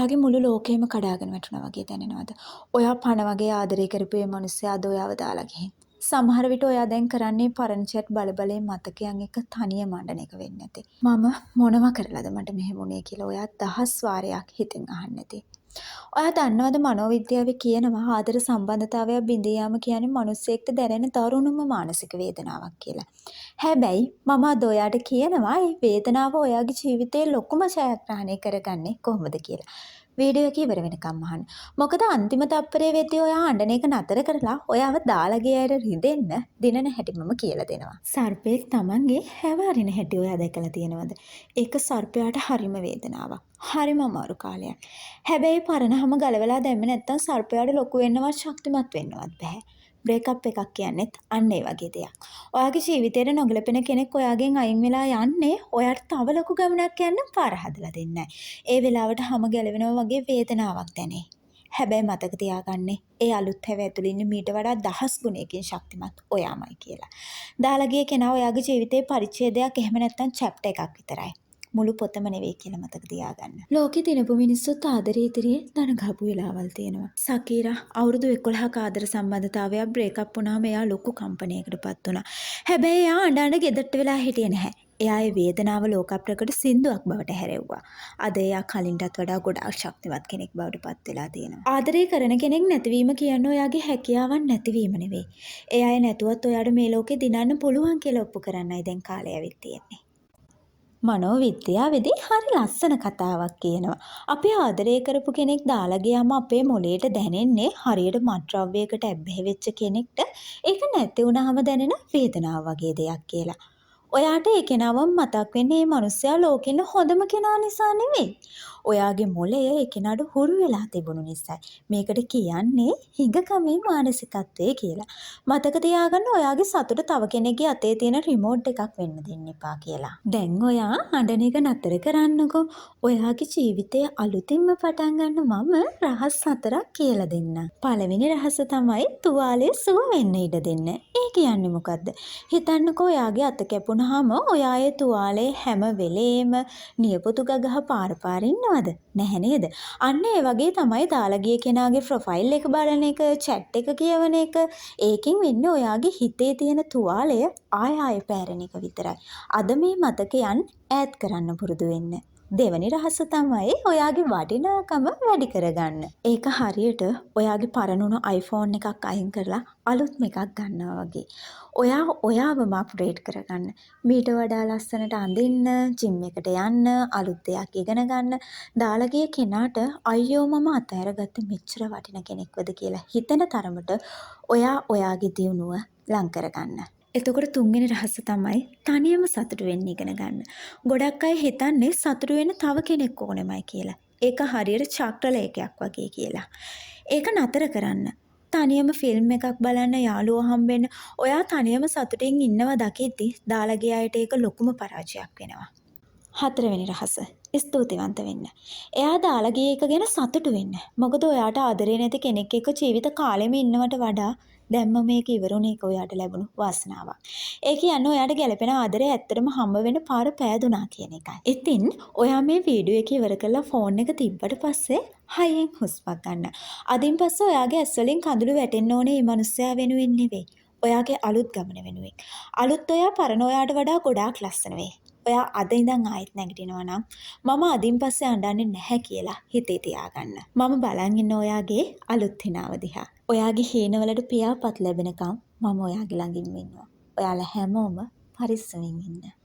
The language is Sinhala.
ඔයාගේ මුළු ලෝකෙම කඩාගෙන වැටුණා වගේ දැනෙනවද? ඔයා පණ වගේ ආදරය කරපු ඒ මිනිස්සයා අද ඔයාව දාලා ගිහින්. සමහර විට ඔයා දැන් කරන්නේ පරණ chat බලබලේ මතකයන් එක තනියම අඬන එක වෙන්නේ නැති. මම මොනවා කරලාද මට මෙහෙම වුනේ කියලා ඔයා දහස් වාරයක් හිතෙන් අහන්නේ නැති. ඔයා දන්නවද මනෝවිද්‍යාවේ කියනවා ආදර සම්බන්ධතාවයක් බිඳී යාම කියන්නේ මිනිස්සෙක්ට දැනෙන දරුණුම මානසික වේදනාවක් කියලා. හැබැයි මම අද ඔයාට කියනවා මේ වේදනාව ඔයාගේ ජීවිතයේ ලොකුම ජයග්‍රහණය කරගන්නේ කොහොමද කියලා. වීඩියෝ එක ඉවර වෙනකම් අහන්න. මොකද අන්තිම තප්පරේ වෙද්දී ඔයා අඬන එක නතර කරලා ඔයාව දාලා ගිය අය රිදෙන්න දිනන හැටි මම කියලා දෙනවා. සර්පෙක් Tamanගේ හැව අරින හැටි ඔයා දැකලා තියෙනවද? ඒක සර්පයාට හරිම වේදනාවක්. හරිම අමාරු කාලයක්. හැබැයි පරණහම ගලවලා දැම්මේ නැත්තම් සර්පයාට ලොකු වෙන්නවත් ශක්තිමත් වෙන්නවත් බෑ. බ්‍රේක්අප් එකක් කියන්නේත් අන්න ඒ වගේ දෙයක්. ඔයාගේ ජීවිතේට නොගැලපෙන කෙනෙක් ඔයාගෙන් අයින් වෙලා යන්නේ ඔයාට තව ලොකු ගමනක් යන්න පාර හදලා දෙන්නයි. ඒ වෙලාවට හැම ගැලවෙනවා වගේ වේදනාවක් දැනේ. හැබැයි මතක තියාගන්න ඒ අලුත් හැව ඇතුළේ ඉන්න මීට වඩා දහස් ගුණයකින් ශක්තිමත් ඔයාමයි කියලා. දාලා ගිය කෙනා ඔයාගේ ජීවිතේ පරිච්ඡේදයක් එහෙම නැත්නම් chapter එකක් විතරයි. මුළු පොතම නෙවෙයි කියලා මතක තියාගන්න. ලෝකෙ දිනපු මිනිස්සුත් ආදරේ ඉදිරියේ දන ගහපු වෙලාවල් තියෙනවා. සකීරා අවුරුදු 11ක ආදර සම්බන්ධතාවයක් බ්‍රේක්අප් වුණාම එයා ලොකු කම්පනයකටපත් වුණා. හැබැයි එයා අඬ ගෙදරට වෙලා හිටියේ නැහැ. එයා ඒ වේදනාව ලෝක ප්‍රකට සින්දුවක් බවට හැරෙව්වා. අද එයා කලින්ටත් වඩා ගොඩාක් ශක්තිමත් කෙනෙක් බවට පත් වෙලා තියෙනවා. ආදරේ කරන කෙනෙක් නැතිවීම කියන්නේ ඔයාගේ හැකියාවන් නැතිවීම නෙවෙයි. ඒ අය නැතුවත් ඔයාට මේ ලෝකේ දිනන්න පුළුවන් කියලා ඔප්පු කරන්නයි දැන් කාලය ඇවිත් තියෙන්නේ. මනෝවිද්‍යාවේදී හරි ලස්සන කතාවක් කියනවා. අපි ආදරය කරපු කෙනෙක් දාලා ගියාම අපේ මොළයට දැනෙන්නේ හරියට මත්ද්‍රව්‍යයකට ඇබ්බැහි වෙච්ච කෙනෙක්ට ඒක නැති වුණාම දැනෙන වේදනාව වගේ දෙයක් කියලා. ඔයාට ඒ කෙනාවම මතක් වෙන්නේ මේ මිනිස්සයා ලෝකෙන්න හොඳම කෙනා නිසා නෙවෙයි. ඔයාගේ මොළය ඒ කෙනාට හුරු වෙලා තිබුණු නිසායි. මේකට කියන්නේ හිඟකමේ මානසිකත්වය කියලා. මතක තියාගන්න ඔයාගේ සතුට තව කෙනෙක්ගේ අතේ තියෙන රිමෝට් එකක් වෙන්න දෙන්න එපා කියලා. දැන් ඔයා අඬන එක නතර කරන්නකෝ. ඔයාගේ ජීවිතය අලුතින්ම පටන් ගන්න මම රහස් 4ක් කියලා දෙන්නම්. පළවෙනි රහස තමයි තුවාලේ සුව වෙන්න ඉඩ දෙන්න. ඒ කියන්නේ මොකද්ද? හිතන්නකෝ ඔයාගේ අත කැපුණාම ඔයා ඒ තුවාලේ හැම වෙලේම නියපොතු ගගහ පාර පාර ඉන්නවද? නැහැ නේද? අන්න ඒ වගේ තමයි දාලා ගිය කෙනාගේ ප්‍රොෆයිල් එක බලන එක, chat එක කියවන එක. ඒකෙන් වෙන්නේ ඔයාගේ හිතේ තියෙන තුවාලය ආය පැරෙන එක විතරයි. අද මේ මතකයන් ඈඩ් කරන්න පුරුදු වෙන්න. දෙවැනි රහස තමයි ඔයාගේ වටිනාකම වැඩි කරගන්න. ඒක හරියට ඔයාගේ පරණුණු iPhone එකක් අයින් කරලා අලුත්ම එකක් ගන්නවා වගේ. ඔයාවම අප්ග්‍රේඩ් කරගන්න. මීට වඩා ලස්සනට අඳින්න, ජිම් එකට යන්න, අලුත් දෙයක් ඉගෙන ගන්න. දාලා ගිය කෙනාට අයියෝ මම අතහැරගත්ත මෙච්චර වටින කෙනෙක්වද කියලා හිතෙන තරමට ඔයාගේ දියුණුව ලං කරගන්න. එතකොට තුන්වෙනි රහස තමයි තනියම සතුටු වෙන්න ඉගෙන ගන්න. ගොඩක් අය හිතන්නේ සතුටු වෙන්න තව කෙනෙක් ඕනෙමයි කියලා. ඒක හරියට චක්‍රලේඛයක් වගේ කියලා. ඒක නතර කරන්න. තනියම ෆිල්ම් එකක් බලන්න යාළුවෝ හම්බෙන්න ඔයා තනියම සතුටින් ඉන්නවා දකිද්දි දාලා ගිය අයට ඒක ලොකුම පරාජයක් වෙනවා. හතරවෙනි රහස ස්තුතිවන්ත වෙන්න. එයා දාලා ගිය එක ගැන සතුටු වෙන්න. මොකද ඔයාට ආදරේ නැති කෙනෙක් එක්ක ජීවිත කාලෙම ඉන්නවට වඩා දැම්ම මේක ඉවරුනේ එක ඔයාට ලැබුණු වාසනාවක්. ඒ කියන්නේ ඔයාට ගැළපෙන ආදරේ ඇත්තටම හම්බ වෙන පාර පෑදුනා කියන එකයි. ඉතින් ඔයා මේ වීඩියෝ එක ඉවර කරලා ෆෝන් එක තිබ්බට පස්සේ හයියෙන් හුස්මක් ගන්න. අදින් පස්සේ ඔයාගේ ඇස් වලින් කඳුළු වැටෙන්න ඕනේ මේ මිනිස්සයා වෙනුවෙන් නෙවෙයි. ඔයාගේ අලුත් ගමන වෙනුවෙන්. අලුත් ඔයා පරණ ඔයාට වඩා ගොඩාක් ලස්සන වෙයි. ඔයා අද ඉඳන් ආයෙත් නැගිටිනවා නම් මම අදින් පස්සේ අඬන්නේ නැහැ කියලා හිතේ තියාගන්න. මම බලන් ඉන්න ඔයාගේ අලුත් හිනාව දිහා. ඔයාගේ හීනවලට පියාපත් ලැබෙනකම් මම ඔයාගේ ළඟින්ම ඉන්නවා. ඔයාලා හැමෝම පරිස්සමින් ඉන්න.